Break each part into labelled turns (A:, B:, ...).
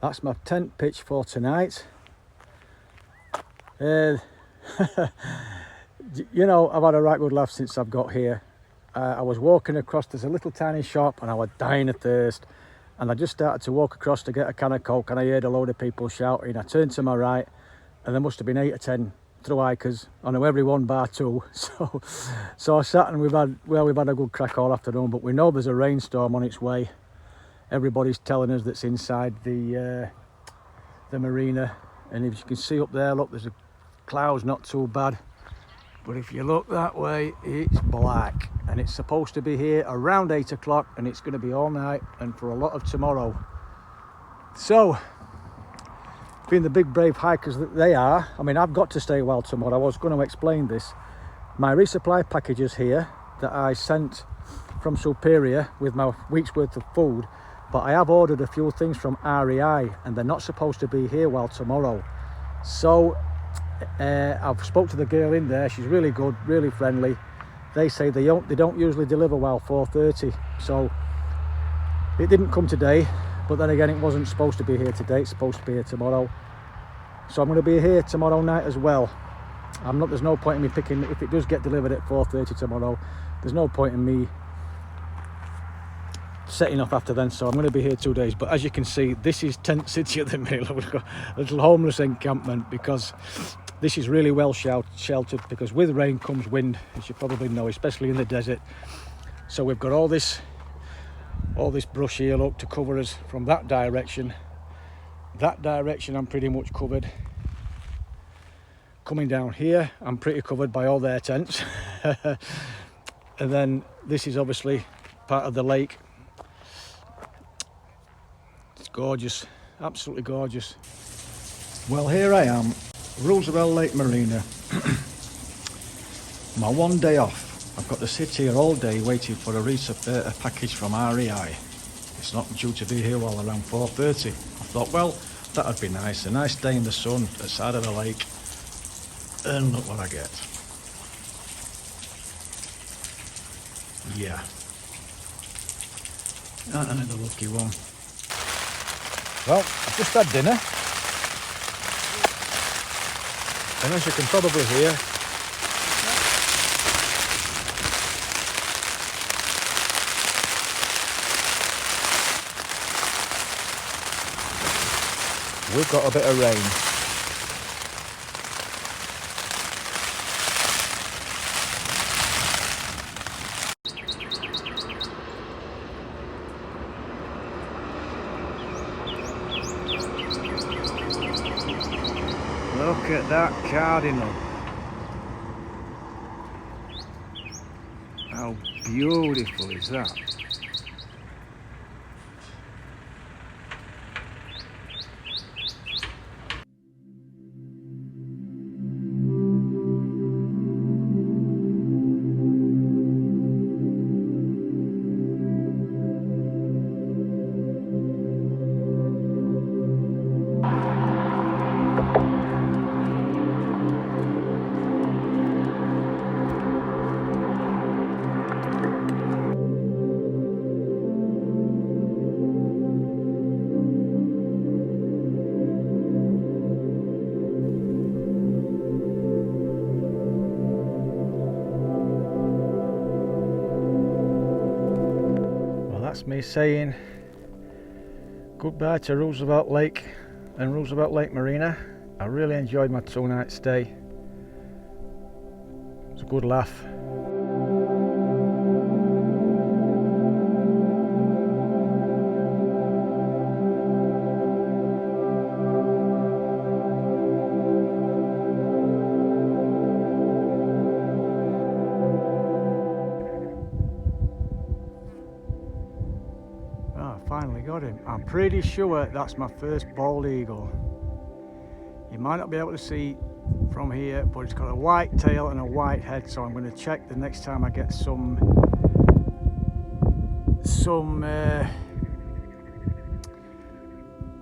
A: That's my tent pitch for tonight. You know, I've had a right good laugh since I've got here. I was walking across, there's a little tiny shop, and I was dying of thirst. And I just started to walk across to get a can of Coke, and I heard a load of people shouting. I turned to my right, and there must have been 8 or 10 thru-hikers. I know everyone bar 2. So I sat and we've had a good crack all afternoon, but we know there's a rainstorm on its way. Everybody's telling us that's inside the marina. And if you can see up there, look, there's a cloud's not too bad. But if you look that way, it's black, and it's supposed to be here around 8 o'clock, and it's going to be all night and for a lot of tomorrow. So, being the big brave hikers that they are, I mean, I've got to stay well tomorrow. I was going to explain this. My resupply packages here that I sent from Superior with my week's worth of food, but I have ordered a few things from REI, and they're not supposed to be here well tomorrow. So I've spoke to the girl in there. She's really good, really friendly. They say they don't usually deliver well 4:30, so it didn't come today. But then again, it wasn't supposed to be here today. It's supposed to be here tomorrow. So I'm going to be here tomorrow night as well. There's no point in me picking, if it does get delivered at 4:30 tomorrow, there's no point in me setting off after then. So I'm going to be here 2 days. But as you can see, this is Tent City at the minute. We've got a little homeless encampment, because this is really well sheltered, because with rain comes wind, as you probably know, especially in the desert. So we've got all this brush here, look, to cover us from that direction. That direction I'm pretty much covered. Coming down here, I'm pretty covered by all their tents. And then this is obviously part of the lake. It's gorgeous, absolutely gorgeous. Well, here I am, Roosevelt Lake Marina. My 1 day off. I've got to sit here all day waiting for a package from REI. It's not due to be here well around 4:30. I thought, well, that'd be nice. A nice day in the sun at the side of the lake. And look what I get. Yeah. Another lucky one. Well, I've just had dinner. And as you can probably hear, we've got a bit of rain. Look at that cardinal. How beautiful is that? That's me saying goodbye to Roosevelt Lake and Roosevelt Lake Marina. I really enjoyed my 2-night stay. It was a good laugh. Finally got him. I'm pretty sure that's my first bald eagle. You might not be able to see from here, but it's got a white tail and a white head, so I'm going to check the next time I get some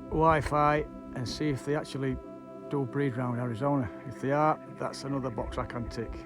A: Wi-Fi and see if they actually do breed around Arizona. If they are, that's another box I can tick.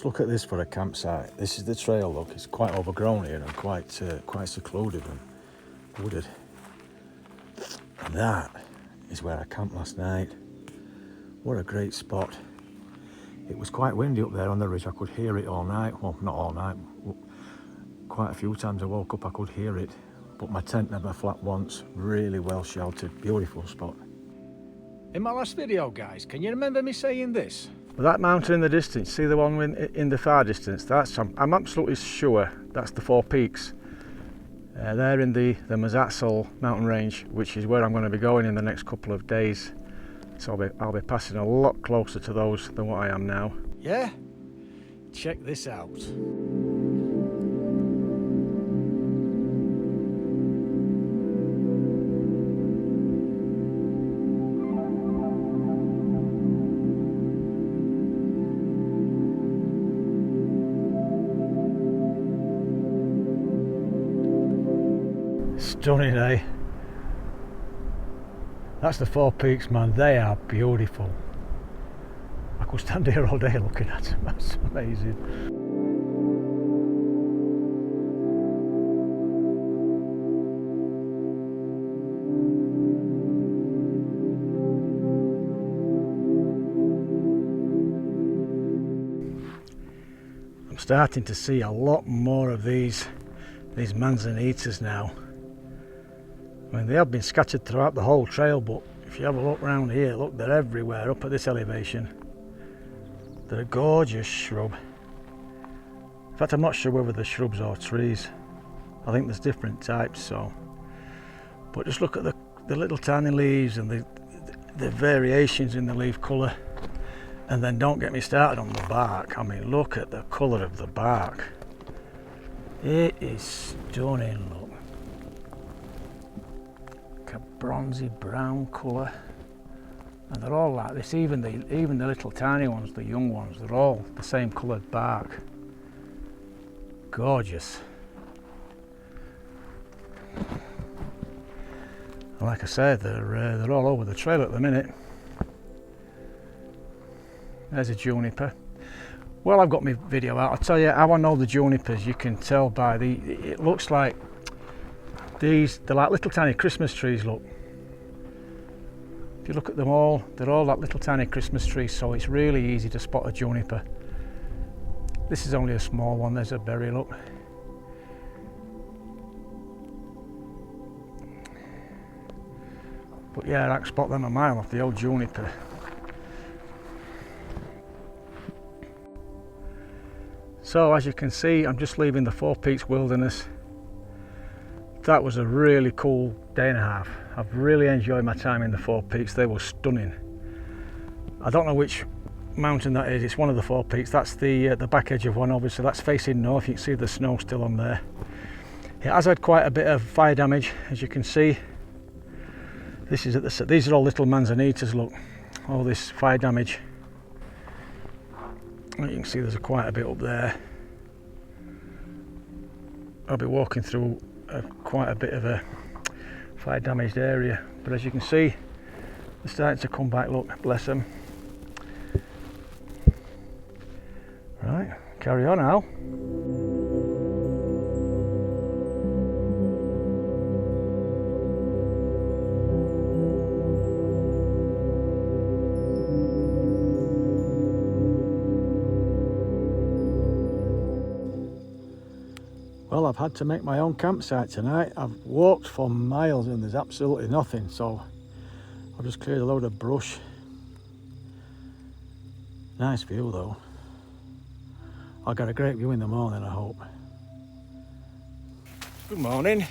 A: Just look at this for a campsite. This is the trail, look. It's quite overgrown here and quite secluded and wooded. And that is where I camped last night. What a great spot. It was quite windy up there on the ridge. I could hear it all night. Well, not all night. Quite a few times I woke up, I could hear it. But my tent never flapped once. Really well sheltered. Beautiful spot. In my last video, guys, can you remember me saying this? Well, that mountain in the distance, see the one in the far distance? I'm absolutely sure that's the Four Peaks. They're in the AZT mountain range, which is where I'm going to be going in the next couple of days. So I'll be passing a lot closer to those than what I am now. Yeah? Check this out. Stunning, eh? That's the Four Peaks, man. They are beautiful. I could stand here all day looking at them. That's amazing. I'm starting to see a lot more of these manzanitas now. I mean, they have been scattered throughout the whole trail, but if you have a look around here, look, they're everywhere up at this elevation. They're a gorgeous shrub. In fact, I'm not sure whether they're shrubs or trees. I think there's different types, so. But just look at the little tiny leaves and the variations in the leaf colour. And then don't get me started on the bark. I mean, look at the colour of the bark. It is stunning, look. A bronzy brown colour, and they're all like this. Even the little tiny ones, the young ones, they're all the same coloured bark. Gorgeous. And like I said, they're all over the trail at the minute. There's a juniper. Well, I've got my video out. I'll tell you how I know the junipers. You can tell by it looks like they're like little tiny Christmas trees, look. If you look at them all, they're all like little tiny Christmas trees, so it's really easy to spot a juniper. This is only a small one. There's a berry, look. But yeah, I can spot them a mile off, the old juniper. So as you can see, I'm just leaving the Four Peaks Wilderness. That was a really cool day and a half. I've really enjoyed my time in the Four Peaks. They were stunning. I don't know which mountain that is. It's one of the Four Peaks. That's the back edge of one, obviously. That's facing north. You can see the snow still on there. It has had quite a bit of fire damage, as you can see. These are all little manzanitas, look. All this fire damage. You can see there's quite a bit up there. I'll be walking through quite a bit of a fire damaged area, but as you can see, they're starting to come back, look, bless them. Right, carry on now. Well, I've had to make my own campsite tonight. I've walked for miles and there's absolutely nothing, so I've just cleared a load of brush. Nice view though. I'll get a great view in the morning, I hope. Good morning.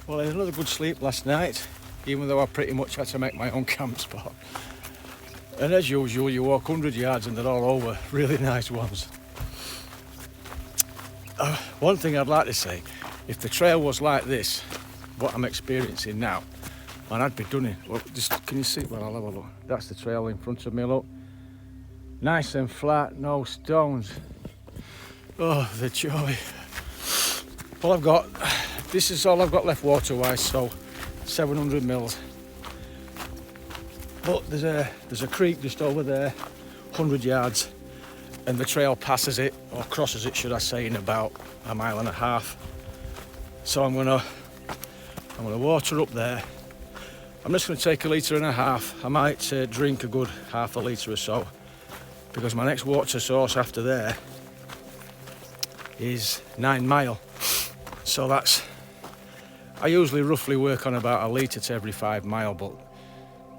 A: Well, I had another good sleep last night, even though I pretty much had to make my own camp spot. And as usual, you walk 100 yards and they're all over, really nice ones. One thing I'd like to say, if the trail was like this, what I'm experiencing now, man, I'd be done it. Look, just, can you see? Well, I'll have a look. That's the trail in front of me, look. Nice and flat, no stones. Oh, the joy. This is all I've got left water-wise, so 700 mils. But there's a creek just over there, 100 yards. and the trail passes it, or crosses it should I say, in about 1.5 miles. So I'm gonna water up there. I'm just gonna take 1.5 litres. I might drink a good 1/2 litre or so, because my next water source after there is 9 mile. So that's, I usually roughly work on about 1 litre to every 5 mile, but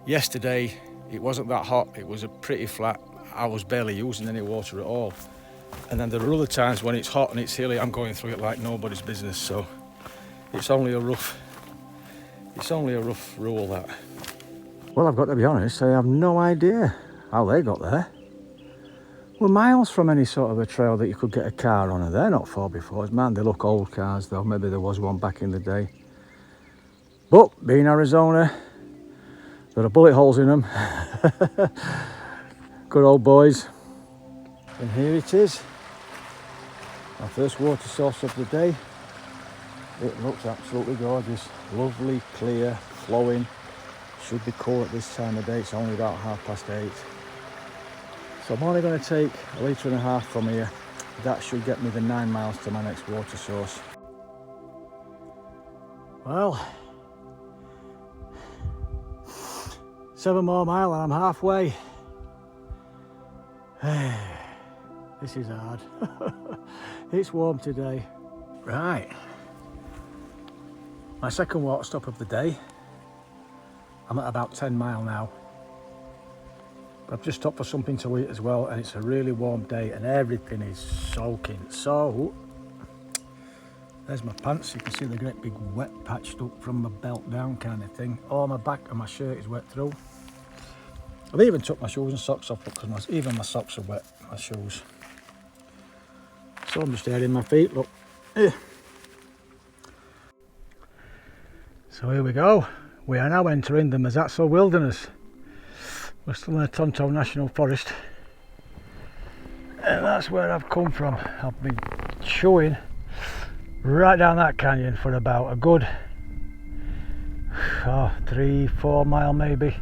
A: yesterday it wasn't that hot, it was a pretty flat, I was barely using any water at all. And then there are other times when it's hot and it's hilly, I'm going through it like nobody's business. So it's only a rough rule, that. Well, I've got to be honest, I have no idea how they got there. We're miles from any sort of a trail that you could get a car on, and they're not 4x4s. Man, they look old cars though. Maybe there was one back in the day. But being Arizona, there are bullet holes in them. Good old boys. And here it is, our first water source of the day. It looks absolutely gorgeous. Lovely, clear, flowing. Should be cool at this time of day. It's only about 8:30. So I'm only going to take 1.5 litres from here. That should get me the 9 miles to my next water source. Well, 7 more miles and I'm halfway. This is hard. It's warm today. Right. My second water stop of the day. I'm at about 10 mile now. But I've just stopped for something to eat as well, and it's a really warm day and everything is soaking. So there's my pants. You can see the great big wet patched up from my belt down kind of thing. All my back and my shirt is wet through. I've even took my shoes and socks off because even my socks are wet, my shoes. So I'm just airing my feet, look. So here we go. We are now entering the AZT Wilderness. We're still in the Tonto National Forest. And that's where I've come from. I've been chewing right down that canyon for about a good 3-4 mile maybe.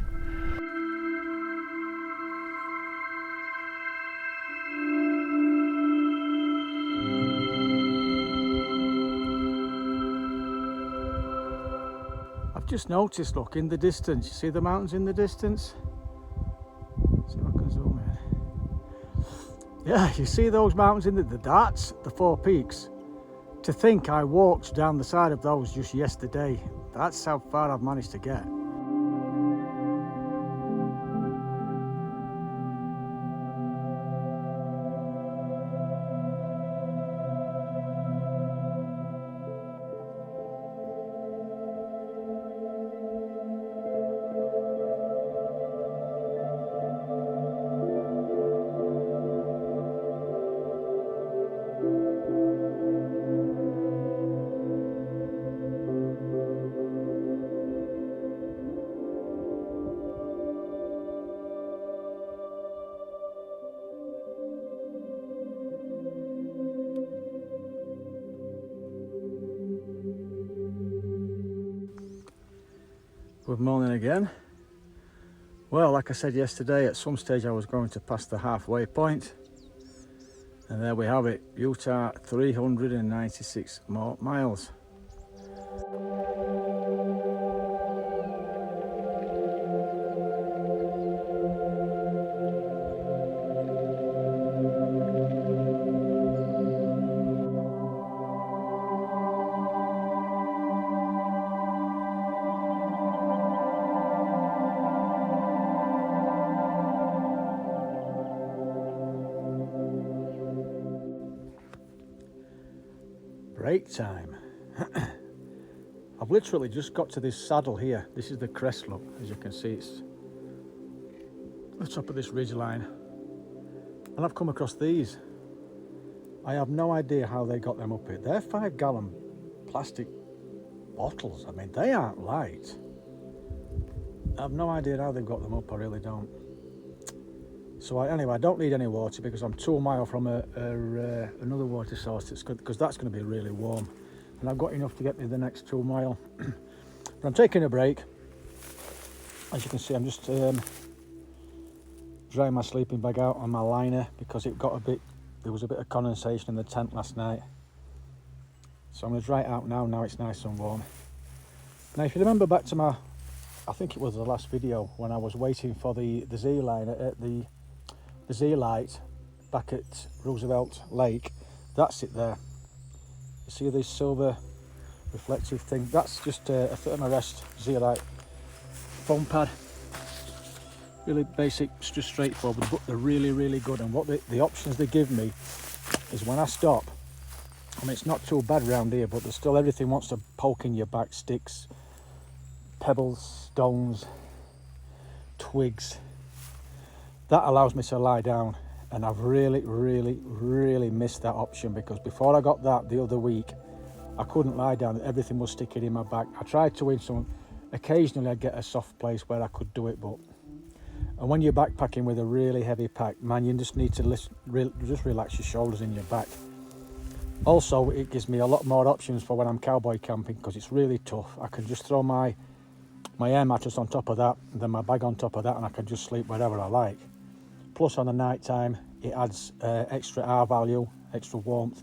A: I've just noticed, look, in the distance, you see the mountains in the distance? See if I can zoom in. Yeah, you see those mountains in that's the 4 peaks. To think I walked down the side of those just yesterday. That's how far I've managed to get. Good morning again. Well, like I said yesterday, at some stage I was going to pass the halfway point, and there we have it, Utah 396 more miles. Break time. I've literally just got to this saddle here. This is the crest, look. As you can see, it's the top of this ridge line. And I've come across these. I have no idea how they got them up here. They're 5-gallon plastic bottles. I mean, they aren't light. I have no idea how they've got them up, I really don't. So anyway, I don't need any water because I'm 2 miles from another water source because that's going to be really warm. And I've got enough to get me the next 2 miles. But I'm taking a break. As you can see, I'm just drying my sleeping bag out on my liner because there was a bit of condensation in the tent last night. So I'm going to dry it out now it's nice and warm. Now if you remember back to I think it was the last video when I was waiting for the Z liner at the Z light back at Roosevelt Lake, that's it there. You see this silver reflective thing? That's just a Thermarest Z light foam pad. Really basic, just straightforward, but they're really good. And what the options they give me is when I stop, I mean it's not too bad round here, but there's still everything wants to poke in your back, sticks, pebbles, stones, twigs. That allows me to lie down, and I've really missed that option, because before I got that the other week I couldn't lie down, everything was sticking in my back. I tried to win some, occasionally I'd get a soft place where I could do it, and when you're backpacking with a really heavy pack, man, you just need to just relax your shoulders in your back. Also, it gives me a lot more options for when I'm cowboy camping, because it's really tough. I can just throw my air mattress on top of that, and then my bag on top of that, and I can just sleep wherever I like. Plus on the night time, it adds extra R value, extra warmth.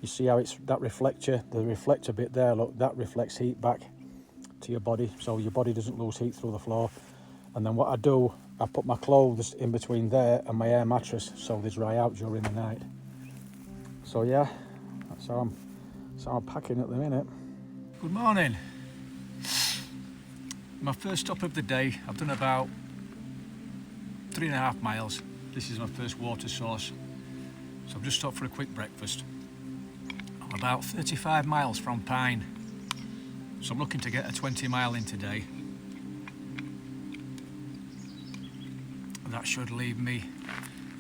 A: You see how it's that reflector, the reflector bit there, look, that reflects heat back to your body, so your body doesn't lose heat through the floor. And then what I do, I put my clothes in between there and my air mattress so they dry out during the night. So yeah, that's how I'm packing at the minute. Good morning. My first stop of the day, I've done about 3.5 miles. This is my first water source. So I've just stopped for a quick breakfast. I'm about 35 miles from Pine. So I'm looking to get a 20 mile in today. That should leave me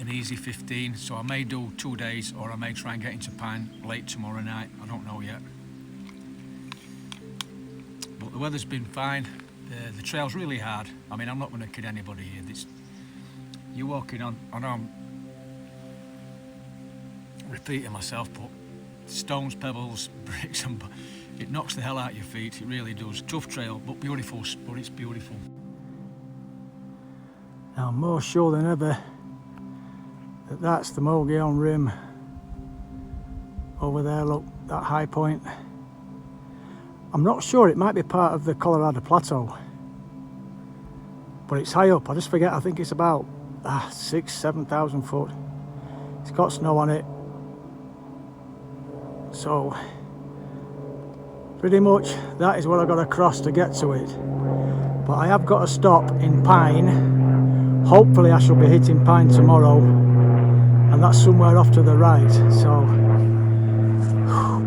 A: an easy 15. So I may do 2 days, or I may try and get into Pine late tomorrow night. I don't know yet. But the weather's been fine. The trail's really hard. I mean, I'm not going to kid anybody here. You're walking on, I know I'm repeating myself, but stones, pebbles, bricks, and it knocks the hell out of your feet. It really does. Tough trail, but beautiful. But it's beautiful. Now I'm more sure than ever that that's the Mogollon Rim over there. Look, that high point. I'm not sure, it might be part of the Colorado Plateau, but it's high up. I just forget, I think it's about 6,000-7,000 foot. It's got snow on it, so pretty much that is what I've got to cross to get to it. But I have got to stop in Pine. Hopefully I shall be hitting Pine tomorrow, and that's somewhere off to the right. So,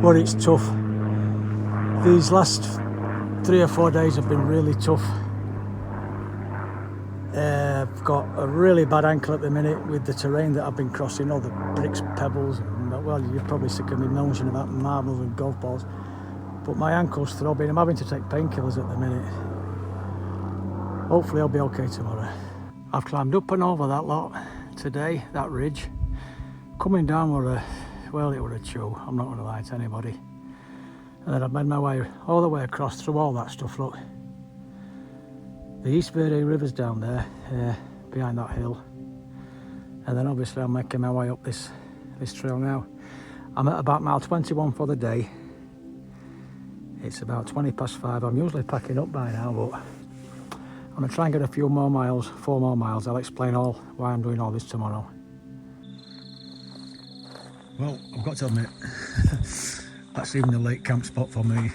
A: but it's tough. These last 3 or 4 days have been really tough. I've got a really bad ankle at the minute with the terrain that I've been crossing, all the bricks, pebbles, and, well, you're probably sick of me mentioning about marbles and golf balls, but my ankle's throbbing. I'm having to take painkillers at the minute. Hopefully I'll be okay tomorrow. I've climbed up and over that lot today, that ridge. Coming down were it were a chew, I'm not going to lie to anybody. And then I've made my way all the way across through all that stuff, look. The East Verde River's down there, behind that hill. And then obviously I'm making my way up this trail now. I'm at about mile 21 for the day. It's about 20 past 5. I'm usually packing up by now, but I'm going to try and get a few more miles, 4 more miles. I'll explain why I'm doing all this tomorrow. Well, I've got to admit, that's even the late camp spot for me.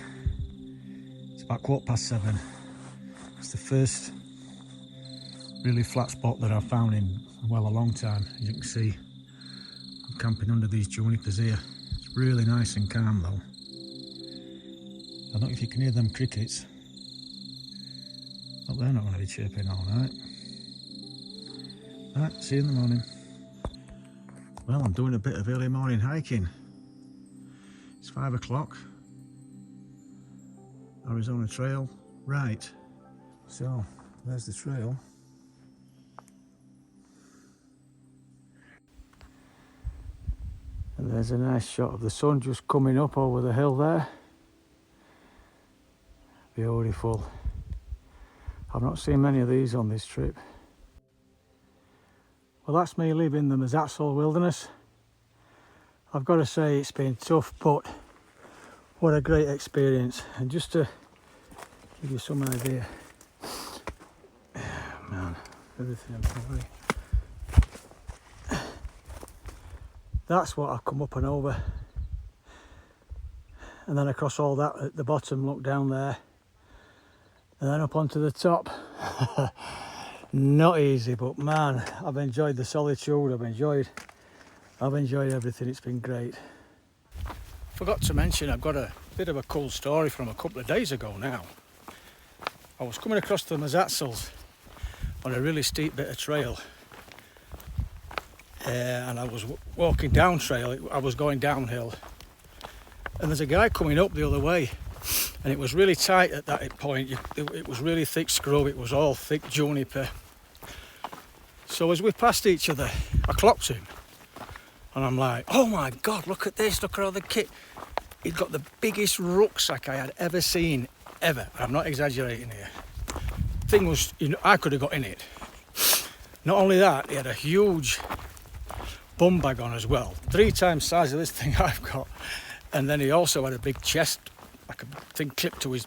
A: It's about 7:15. It's the first really flat spot that I've found in, well, a long time. As you can see, I'm camping under these junipers here. It's really nice and calm though. I don't know if you can hear them crickets. But they're not going to be chirping all night. Right, see you in the morning. Well, I'm doing a bit of early morning hiking. It's 5 o'clock. Arizona Trail, right. So, there's the trail. And there's a nice shot of the sun just coming up over the hill there. Beautiful. I've not seen many of these on this trip. Well, that's me leaving the Mazatzal Wilderness. I've got to say it's been tough, but what a great experience. And just to give you some idea, man, everything I'm probably... That's what I've come up and over. And then across all that at the bottom, look down there. And then up onto the top. Not easy, but man, I've enjoyed the solitude, I've enjoyed everything, it's been great. Forgot to mention, I've got a bit of a cool story from a couple of days ago now. I was coming across the Mazatzals on a really steep bit of trail. And I was walking down trail, I was going downhill. And there's a guy coming up the other way. And it was really tight at that point. It was really thick scrub, it was all thick juniper. So as we passed each other, I clocked him. And I'm like, oh my God, look at this, look at all the kit. He'd got the biggest rucksack I had ever seen, ever. I'm not exaggerating here. Thing was, you know, I could have got in it. Not only that, he had a huge bum bag on as well. 3 times the size of this thing I've got. And then he also had a big chest, like a thing clipped to his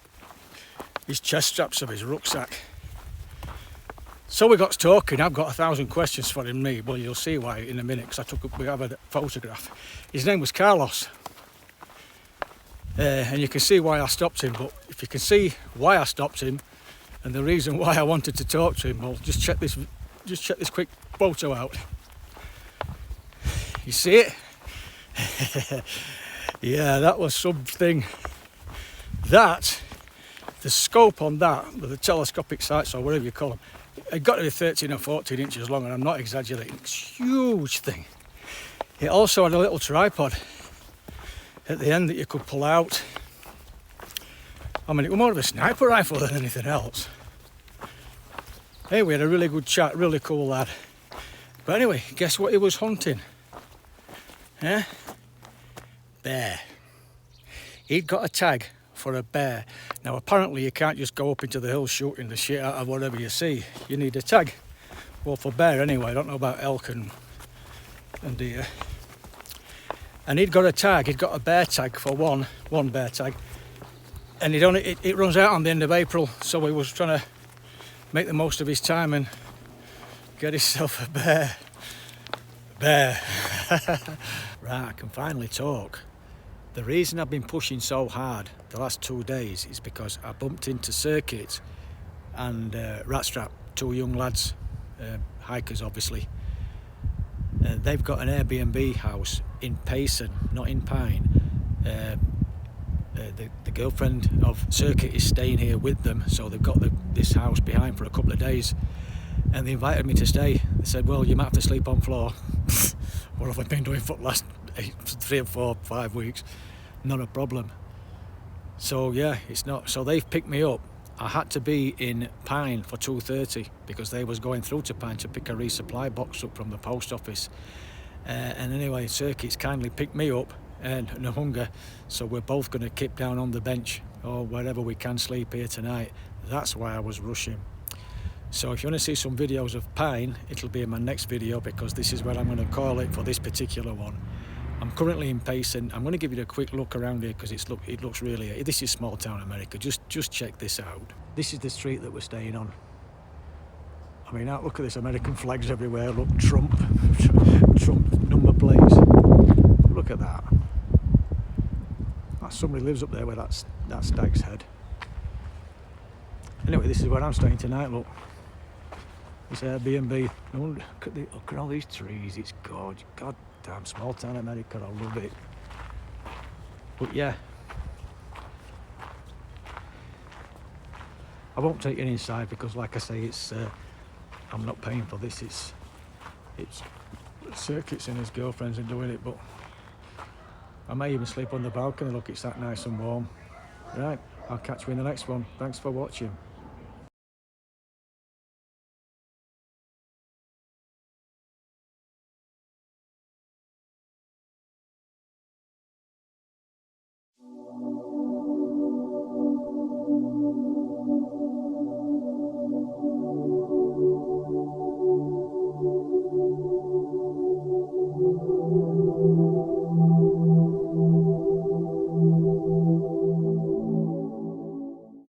A: chest straps of his rucksack. So we got talking. I've got 1,000 questions for him. Well, you'll see why in a minute, because we have a photograph. His name was Carlos, and you can see why I stopped him. But if you can see why I stopped him and the reason why I wanted to talk to him, well, just check this quick photo out. You see it? Yeah, that was something. That, the scope on that, the telescopic sights or whatever you call them, it got to be 13 or 14 inches long, and I'm not exaggerating. It's a huge thing. It also had a little tripod at the end that you could pull out. I mean, it was more of a sniper rifle than anything else. Hey, we had a really good chat, really cool lad. But anyway, guess what he was hunting? Yeah? Bear. He'd got a tag for a bear. Now apparently you can't just go up into the hills shooting the shit out of whatever you see. You need a tag. Well, for bear anyway. I don't know about elk and deer. And he'd got a tag. He'd got a bear tag for one bear tag. And it runs out on the end of April, so he was trying to make the most of his time and get himself a bear. Right, I can finally talk. The reason I've been pushing so hard the last 2 days is because I bumped into Circuit and Ratstrap, 2 young lads, hikers obviously. They've got an Airbnb house in Payson, not in Pine. The girlfriend of Circuit is staying here with them, so they've got this house behind for a couple of days. And they invited me to stay. They said, well, you might have to sleep on floor. What have I been doing for the last 3 or 4, 5 weeks? Not a problem. So yeah, it's not. So they've picked me up. I had to be in Pine for 2:30 because they was going through to Pine to pick a resupply box up from the post office. And anyway, Circuit's kindly picked me up and Nahunga. So we're both going to keep down on the bench or wherever we can sleep here tonight. That's why I was rushing. So if you want to see some videos of Pine, it'll be in my next video because this is what I'm going to call it for this particular one. I'm currently in Payson. I'm going to give you a quick look around here because it looks really... This is small town America. Just check this out. This is the street that we're staying on. I mean, look at this, American flags everywhere. Look, Trump number plates. Look at that. Somebody lives up there where that's Stag's Head. Anyway, this is where I'm staying tonight. Look. This Airbnb. Look at all these trees. It's gorgeous. God damn, small town America. I love it. But yeah, I won't take you inside because, like I say, it's I'm not paying for this. It's Circuits and his girlfriends are doing it. But I may even sleep on the balcony. Look, it's that nice and warm. Right, I'll catch you in the next one. Thanks for watching.